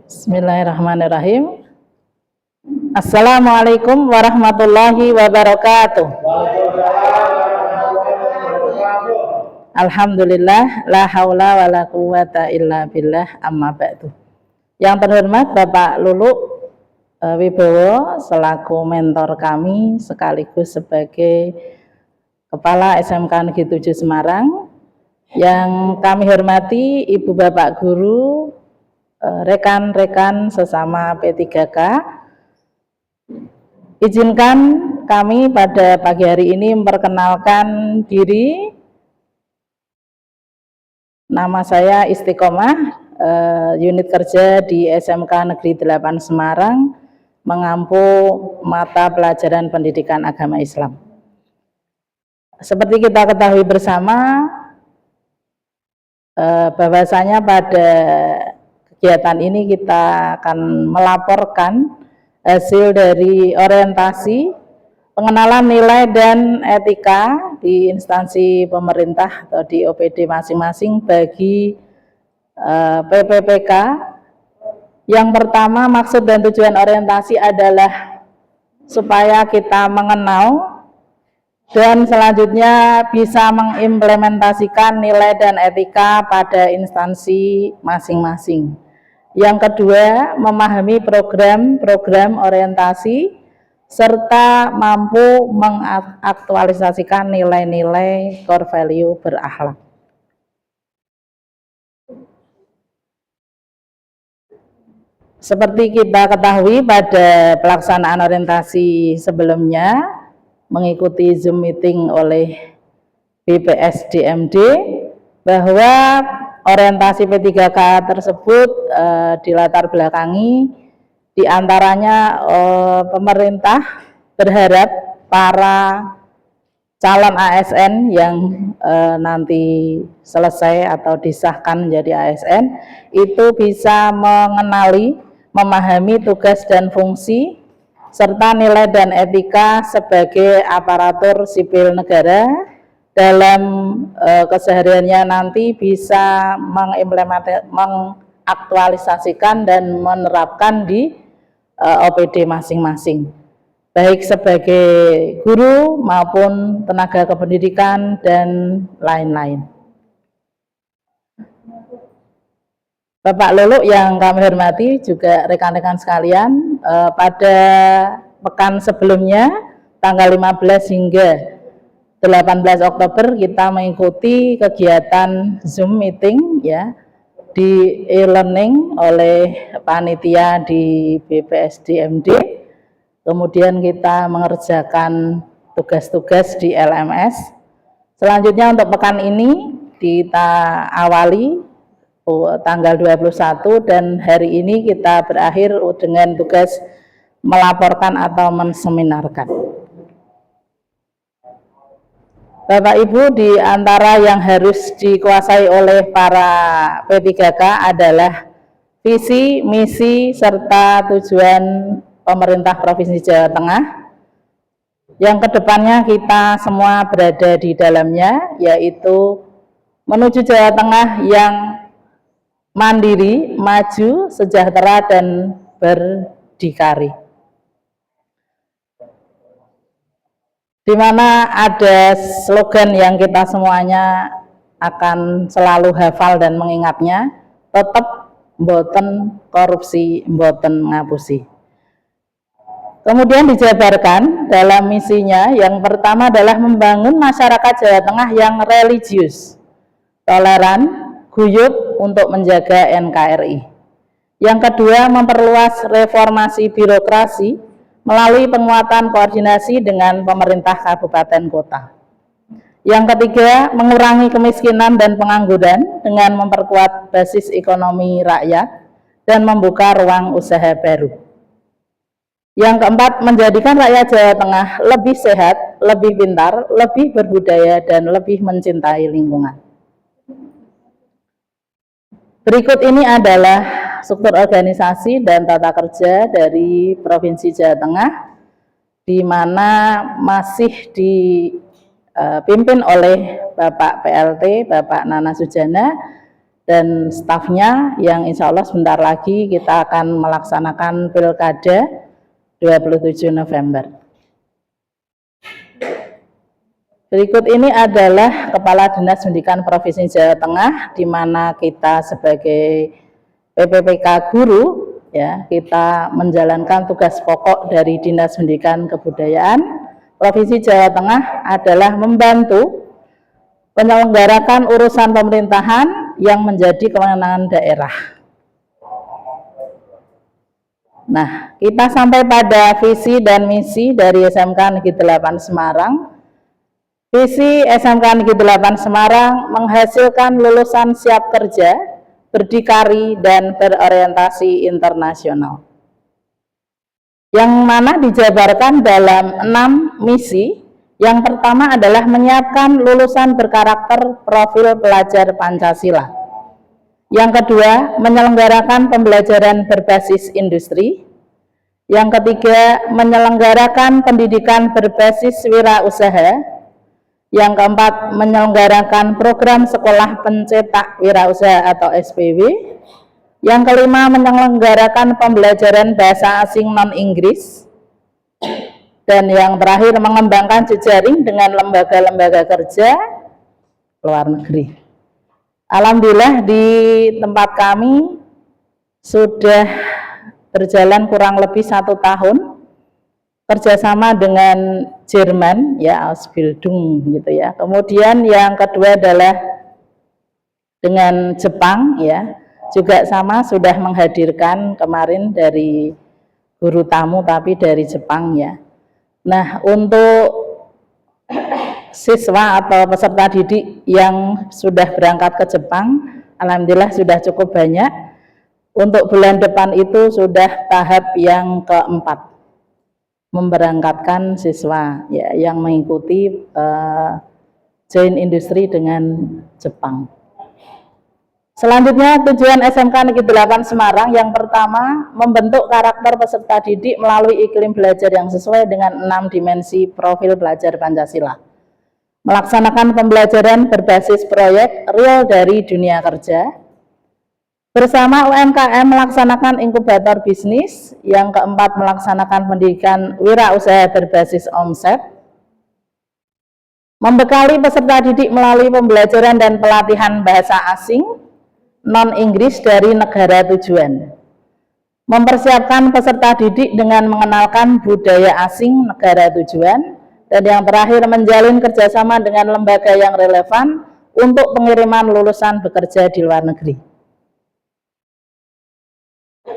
Bismillahirrahmanirrahim. Assalamualaikum warahmatullahi wabarakatuh. Alhamdulillah, la haula wala quwata illa billah, amma ba'du. Yang terhormat Bapak Lulu Wibowo selaku mentor kami sekaligus sebagai Kepala SMK Negeri 7 Semarang. Yang kami hormati Ibu Bapak Guru, rekan-rekan sesama P3K. Izinkan kami pada pagi hari ini memperkenalkan diri. Nama saya Istiqomah, unit kerja di SMK Negeri 8 Semarang, mengampu mata pelajaran pendidikan agama Islam. Seperti kita ketahui bersama, bahwasanya pada kegiatan ini kita akan melaporkan hasil dari orientasi pengenalan nilai dan etika di instansi pemerintah atau di OPD masing-masing bagi PPPK. Yang pertama, maksud dan tujuan orientasi adalah supaya kita mengenal dan selanjutnya bisa mengimplementasikan nilai dan etika pada instansi masing-masing. Yang kedua, memahami program-program orientasi serta mampu mengaktualisasikan nilai-nilai core value berakhlak. Seperti kita ketahui pada pelaksanaan orientasi sebelumnya, mengikuti Zoom meeting oleh BPSDMD, bahwa orientasi P3K tersebut dilatar belakangi diantaranya pemerintah berharap para calon ASN yang nanti selesai atau disahkan menjadi ASN itu bisa mengenali, memahami tugas dan fungsi serta nilai dan etika sebagai aparatur sipil negara dalam kesehariannya, nanti bisa mengaktualisasikan dan menerapkan di OPD masing-masing, baik sebagai guru maupun tenaga kependidikan dan lain-lain. Bapak Lulu yang kami hormati, juga rekan-rekan sekalian, pada pekan sebelumnya tanggal 15 hingga 18 Oktober kita mengikuti kegiatan Zoom meeting ya di e-learning oleh panitia di BPSDMD. Kemudian kita mengerjakan tugas-tugas di LMS. Selanjutnya untuk pekan ini kita awali tanggal 21 dan hari ini kita berakhir dengan tugas melaporkan atau menseminarkan. Bapak Ibu, di antara yang harus dikuasai oleh para P3K adalah visi, misi, serta tujuan pemerintah Provinsi Jawa Tengah yang kedepannya kita semua berada di dalamnya, yaitu menuju Jawa Tengah yang mandiri, maju, sejahtera, dan berdikari. Di mana ada slogan yang kita semuanya akan selalu hafal dan mengingatnya, tetap mboten korupsi, mboten ngapusi. Kemudian dijabarkan dalam misinya, yang pertama adalah membangun masyarakat Jawa Tengah yang religius, toleran, guyup untuk menjaga NKRI. Yang kedua, memperluas reformasi birokrasi melalui penguatan koordinasi dengan pemerintah kabupaten kota. Yang ketiga, mengurangi kemiskinan dan pengangguran dengan memperkuat basis ekonomi rakyat dan membuka ruang usaha baru. Yang keempat, menjadikan rakyat Jawa Tengah lebih sehat, lebih pintar, lebih berbudaya, dan lebih mencintai lingkungan. Berikut ini adalah struktur organisasi dan tata kerja dari Provinsi Jawa Tengah, di mana masih dipimpin oleh Bapak PLT, Bapak Nana Sujana, dan stafnya yang insya Allah sebentar lagi kita akan melaksanakan Pilkada 27 November. Berikut ini adalah Kepala Dinas Pendidikan Provinsi Jawa Tengah, di mana kita sebagai PPPK Guru, ya, kita menjalankan tugas pokok dari Dinas Pendidikan Kebudayaan Provinsi Jawa Tengah adalah membantu menyelenggarakan urusan pemerintahan yang menjadi kewenangan daerah. Nah, kita sampai pada visi dan misi dari SMK Negeri 8 Semarang. Visi SMK Negeri 8 Semarang menghasilkan lulusan siap kerja, berdikari, dan berorientasi internasional. Yang mana dijabarkan dalam 6 misi. Yang pertama adalah menyiapkan lulusan berkarakter profil pelajar Pancasila. Yang kedua, menyelenggarakan pembelajaran berbasis industri. Yang ketiga, menyelenggarakan pendidikan berbasis wirausaha. Yang keempat, menyelenggarakan program sekolah pencetak wirausaha atau SPW. Yang kelima, menyelenggarakan pembelajaran bahasa asing non-Inggris. Dan yang terakhir, mengembangkan jejaring dengan lembaga-lembaga kerja luar negeri. Alhamdulillah di tempat kami sudah berjalan kurang lebih 1 tahun kerjasama dengan Jerman, ya, Ausbildung gitu ya. Kemudian yang kedua adalah dengan Jepang, ya, juga sama, sudah menghadirkan kemarin dari guru tamu tapi dari Jepang, ya. Nah, untuk siswa atau peserta didik yang sudah berangkat ke Jepang, alhamdulillah sudah cukup banyak. Untuk bulan depan itu sudah tahap yang keempat, memberangkatkan siswa, ya, yang mengikuti joint industri dengan Jepang. Selanjutnya, tujuan SMK Negeri 8 Semarang yang pertama, membentuk karakter peserta didik melalui iklim belajar yang sesuai dengan 6 dimensi profil pelajar Pancasila. Melaksanakan pembelajaran berbasis proyek real dari dunia kerja. Bersama UMKM melaksanakan inkubator bisnis. Yang keempat, melaksanakan pendidikan wirausaha berbasis omset. Membekali peserta didik melalui pembelajaran dan pelatihan bahasa asing non-Inggris dari negara tujuan. Mempersiapkan peserta didik dengan mengenalkan budaya asing negara tujuan. Dan yang terakhir, menjalin kerjasama dengan lembaga yang relevan untuk pengiriman lulusan bekerja di luar negeri.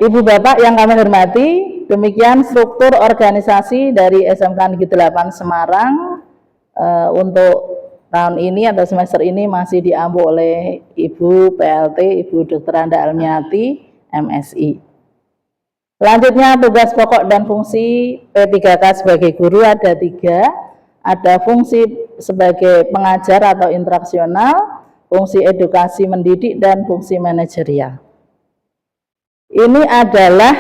Ibu Bapak yang kami hormati, demikian struktur organisasi dari SMK Negeri 8 Semarang untuk tahun ini atau semester ini masih diampu oleh Ibu PLT, Ibu Dr. Anda Almiati, MSI. Selanjutnya, tugas pokok dan fungsi P3K sebagai guru ada 3. Ada fungsi sebagai pengajar atau interaksional, fungsi edukasi mendidik, dan fungsi manajerial. Ini adalah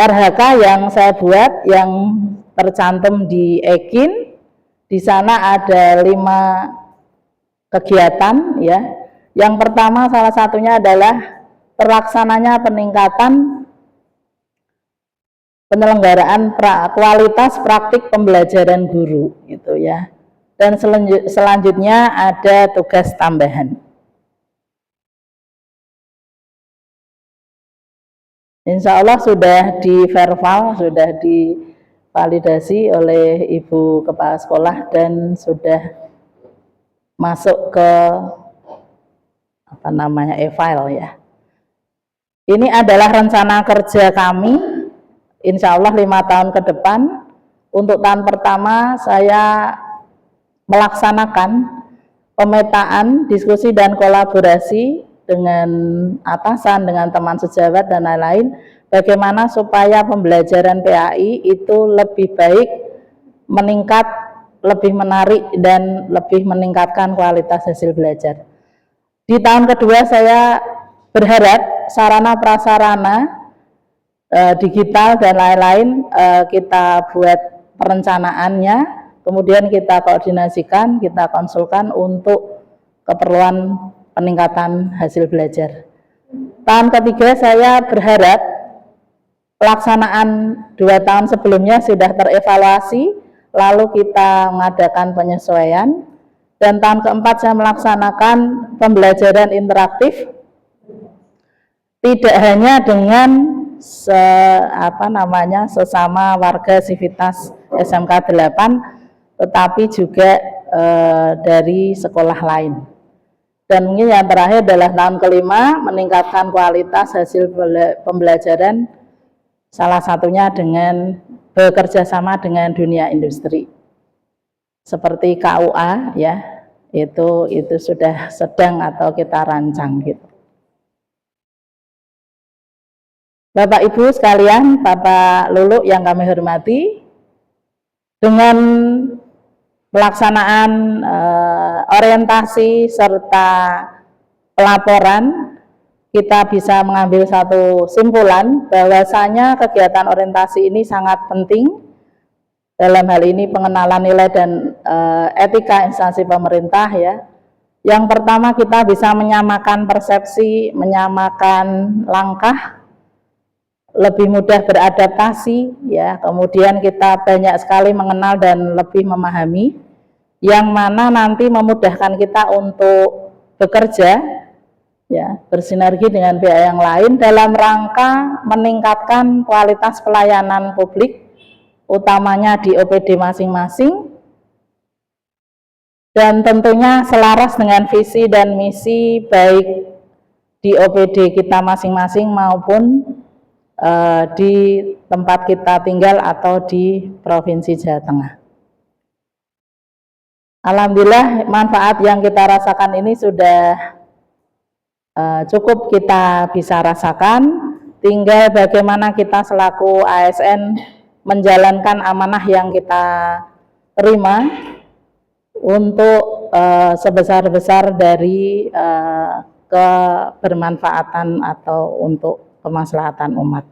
RHK yang saya buat, yang tercantum di Ekin. Di sana ada 5 kegiatan, ya. Yang pertama, salah satunya adalah terlaksananya peningkatan penyelenggaraan kualitas praktik pembelajaran guru, gitu ya. Dan selanjutnya ada tugas tambahan. Insya Allah sudah di-verbal, sudah divalidasi oleh Ibu Kepala Sekolah dan sudah masuk ke e-file, ya. Ini adalah rencana kerja kami. Insya Allah 5 tahun ke depan. Untuk tahun pertama saya melaksanakan pemetaan, diskusi dan kolaborasi dengan atasan, dengan teman sejawat dan lain-lain, bagaimana supaya pembelajaran PAI itu lebih baik, meningkat, lebih menarik, dan lebih meningkatkan kualitas hasil belajar. Di tahun kedua saya berharap sarana prasarana digital dan lain-lain kita buat perencanaannya, kemudian kita koordinasikan, kita konsulkan untuk keperluan peningkatan hasil belajar. Tahun ketiga saya berharap pelaksanaan 2 tahun sebelumnya sudah terevaluasi, lalu kita mengadakan penyesuaian, dan tahun keempat saya melaksanakan pembelajaran interaktif tidak hanya dengan sesama warga Sivitas SMK 8, tetapi juga dari sekolah lain. Dan mungkin yang terakhir adalah tahun kelima, meningkatkan kualitas hasil pembelajaran, salah satunya dengan bekerja sama dengan dunia industri. Seperti KUA ya, itu sudah sedang atau kita rancang gitu. Bapak Ibu sekalian, Bapak Lulu yang kami hormati, dengan pelaksanaan orientasi serta pelaporan, kita bisa mengambil satu simpulan bahwasanya kegiatan orientasi ini sangat penting dalam hal ini pengenalan nilai dan etika instansi pemerintah ya. Yang pertama, kita bisa menyamakan persepsi, menyamakan langkah, lebih mudah beradaptasi ya, kemudian kita banyak sekali mengenal dan lebih memahami, yang mana nanti memudahkan kita untuk bekerja ya, bersinergi dengan pihak yang lain dalam rangka meningkatkan kualitas pelayanan publik, utamanya di OPD masing-masing, dan tentunya selaras dengan visi dan misi baik di OPD kita masing-masing maupun di tempat kita tinggal atau di Provinsi Jawa Tengah. Alhamdulillah manfaat yang kita rasakan ini sudah cukup kita bisa rasakan, tinggal bagaimana kita selaku ASN menjalankan amanah yang kita terima untuk sebesar-besar dari kebermanfaatan atau untuk kemaslahatan umat.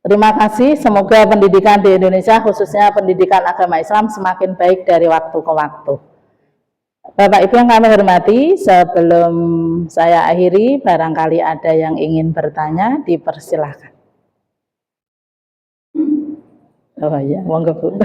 Terima kasih, semoga pendidikan di Indonesia khususnya pendidikan agama Islam semakin baik dari waktu ke waktu. Bapak Ibu yang kami hormati, sebelum saya akhiri, barangkali ada yang ingin bertanya, dipersilahkan. Oh iya, monggo Bu.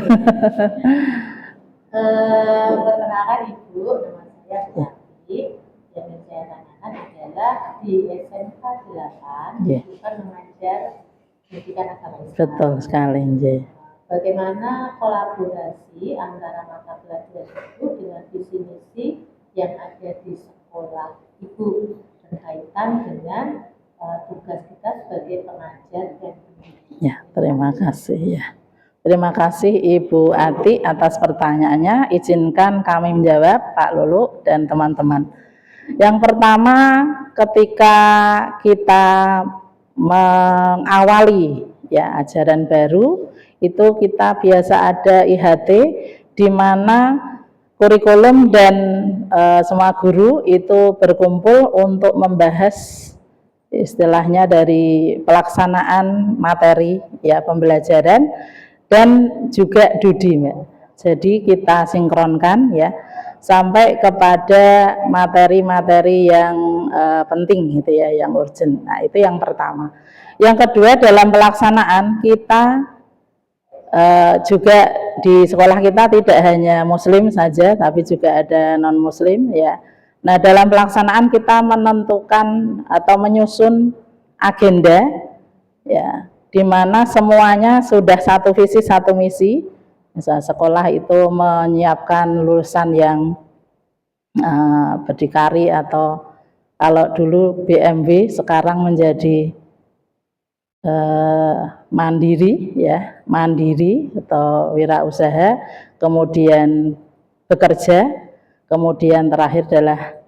Perkenalkan Ibu, nama saya Putri. Yang saya tanyakan adalah di SMK 8 bukan mengajar pendidikan agama Islam. Betul sekali, Nje. Bagaimana kolaborasi antara mata pelajaran itu dengan visi misi yang ada di sekolah Ibu berkaitan dengan tugas kita sebagai pengajar dan pendidik? Ya, terima kasih ya. Terima kasih Ibu Ati atas pertanyaannya. Izinkan kami menjawab, Pak Lulu dan teman-teman. Yang pertama, ketika kita mengawali ya ajaran baru, itu kita biasa ada IHT, di mana kurikulum dan semua guru itu berkumpul untuk membahas istilahnya dari pelaksanaan materi ya pembelajaran dan juga DUDI, Mbak. Jadi kita sinkronkan ya sampai kepada materi-materi yang penting gitu ya, yang urgent. Nah, itu yang pertama. Yang kedua, dalam pelaksanaan kita juga di sekolah kita tidak hanya muslim saja, tapi juga ada non muslim ya. Nah, dalam pelaksanaan kita menentukan atau menyusun agenda ya, di mana semuanya sudah satu visi satu misi. Misal sekolah itu menyiapkan lulusan yang berdikari atau kalau dulu BMW sekarang menjadi mandiri ya, mandiri atau wirausaha, kemudian bekerja, kemudian terakhir adalah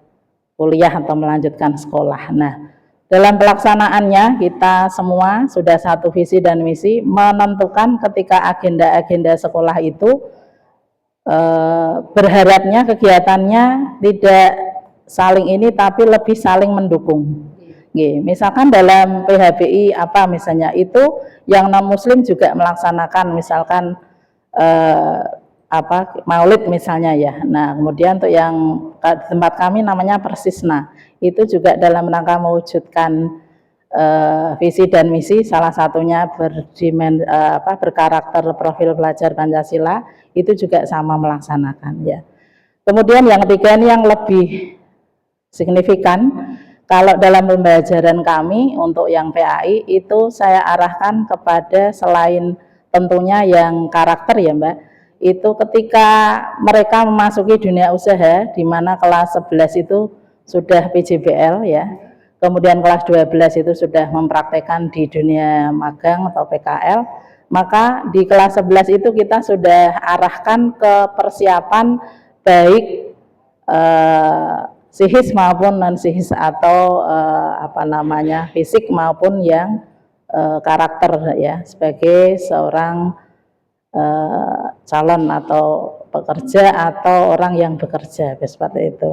kuliah atau melanjutkan sekolah. Nah, dalam pelaksanaannya kita semua sudah satu visi dan misi, menentukan ketika agenda-agenda sekolah itu berharapnya kegiatannya tidak saling ini tapi lebih saling mendukung. Misalkan dalam PHBI apa misalnya itu yang non muslim juga melaksanakan misalkan Maulid misalnya ya. Nah, kemudian untuk yang tempat kami namanya Persisna, itu juga dalam rangka mewujudkan visi dan misi, salah satunya berkarakter profil pelajar Pancasila, itu juga sama melaksanakan ya. Kemudian yang ketiga ini yang lebih signifikan, kalau dalam pembelajaran kami untuk yang PAI itu saya arahkan kepada selain tentunya yang karakter ya Mbak, itu ketika mereka memasuki dunia usaha, di mana kelas 11 itu sudah PJBL ya, kemudian kelas 12 itu sudah mempraktekkan di dunia magang atau PKL, maka di kelas 11 itu kita sudah arahkan ke persiapan baik psikis maupun non psikis atau fisik maupun yang karakter ya, sebagai seorang calon atau pekerja atau orang yang bekerja seperti itu.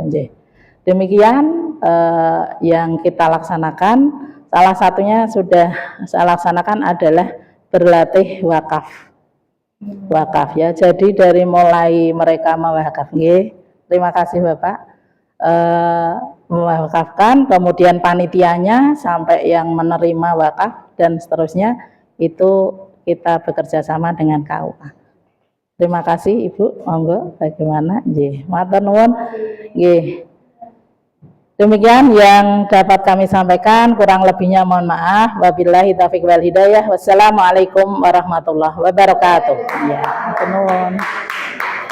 Demikian yang kita laksanakan. Salah satunya sudah saya laksanakan adalah berlatih wakaf ya. Jadi dari mulai mereka mewakaf, terima kasih Bapak, mewakafkan, kemudian panitianya sampai yang menerima wakaf dan seterusnya itu kita bekerja sama dengan KUA. Terima kasih Ibu, monggo bagaimana? Matur nuwun. Demikian yang dapat kami sampaikan, kurang lebihnya mohon maaf. Wabillahi taufiq wal hidayah. Wassalamualaikum warahmatullahi wabarakatuh. Ya, matur nuwun.